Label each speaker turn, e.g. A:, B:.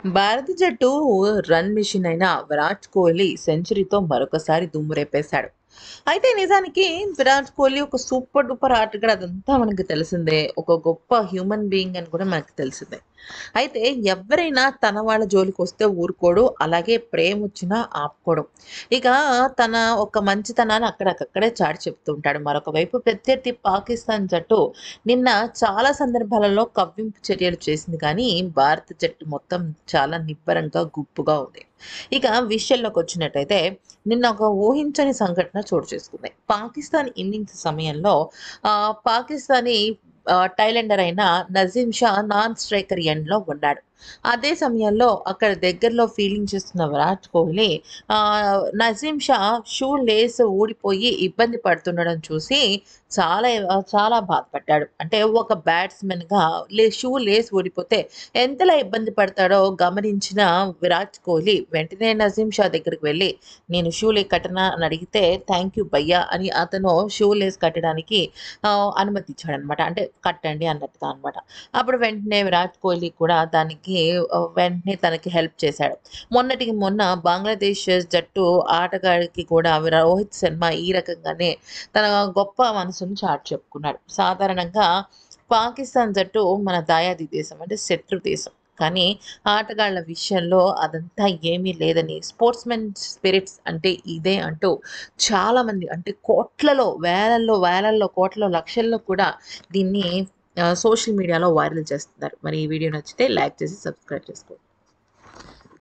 A: భారత జట్టు run machine అయిన విరాట్ కోహ్లీ సెంచరీతో మరొకసారి దుమ్మురేపేశాడు. అయితే నిజానికి విరాట్ కోహ్లీ ఒక సూపర్ డూపర్ ఆటగాడు, అదంతా మనకు తెలిసిందే. ఒక గొప్ప హ్యూమన్ బీయింగ్ అని కూడా మనకు తెలిసిందే. అయితే ఎవరైనా తన వాళ్ళ జోలికొస్తే ఊరుకోడు. అలాగే ప్రేమొచ్చినా ఆపుకోడు. ఇక తన ఒక మంచితనాన్ని అక్కడికక్కడే చాటి చెప్తూ ఉంటాడు. మరొక వైపు ప్రత్యర్థి పాకిస్తాన్ జట్టు నిన్న చాలా సందర్భాలలో కవ్వింపు చర్యలు చేసింది కానీ, భారత జట్టు మొత్తం చాలా నిబ్బరంగా, గుప్పుగా ఉంది. ఇక విషయంలోకొచ్చినట్టయితే నిన్న ఒక ఊహించని సంఘటన చోటు చేసుకుంది. పాకిస్తాన్ ఇన్నింగ్స్ సమయంలో పాకిస్తానీ టైలెండర్ అయిన నజీం షా నాన్ స్ట్రైకర్ ఎండ్‌లో ఉన్నాడు. అదే సమయంలో అక్కడ దగ్గరలో ఫీల్డింగ్ చేస్తున్న విరాట్ కోహ్లీ నజీం షా షూ లేస్ ఊడిపోయి ఇబ్బంది పడుతుండడం చూసి చాలా బాధపడ్డాడు. అంటే ఒక బ్యాట్స్‌మెన్‌గా షూ లేస్ ఊడిపోతే ఎంతలా ఇబ్బంది పడతాడో గమనించిన విరాట్ కోహ్లీ వెంటనే నజీం షా దగ్గరికి వెళ్ళి, "నేను షూ కట్టనా?" అని అడిగితే, "థాంక్ యూ భయ్యా" అని అతను షూ లేస్ కట్టడానికి అనుమతిచ్చాడనమాట. అంటే కట్టండి అన్నట్టుగా అనమాట. అప్పుడు వెంటనే విరాట్ కోహ్లీ కూడా దానికి వెంటనే తనకి హెల్ప్ చేశాడు. మొన్నటికి మొన్న బంగ్లాదేశ్ జట్టు ఆటగాడికి కూడా రోహిత్ శర్మ ఈ రకంగానే తన గొప్ప మనసును చాటి చెప్పుకున్నాడు. సాధారణంగా పాకిస్తాన్ జట్టు మన దాయాది దేశం, అంటే శత్రు దేశం. కానీ ఆటగాళ్ళ విషయంలో అదంతా ఏమీ లేదని, స్పోర్ట్స్‌మెన్ స్పిరిట్స్ అంటే ఇదే అంటూ చాలామంది, అంటే కోట్లలో, వేలల్లో, కోట్లలో, లక్షల్లో కూడా దీన్ని సోషల్ మీడియాలో వైరల్ చేస్తున్నారు. మరి ఈ వీడియో నచ్చితే లైక్ చేసి సబ్స్క్రైబ్ చేసుకోండి.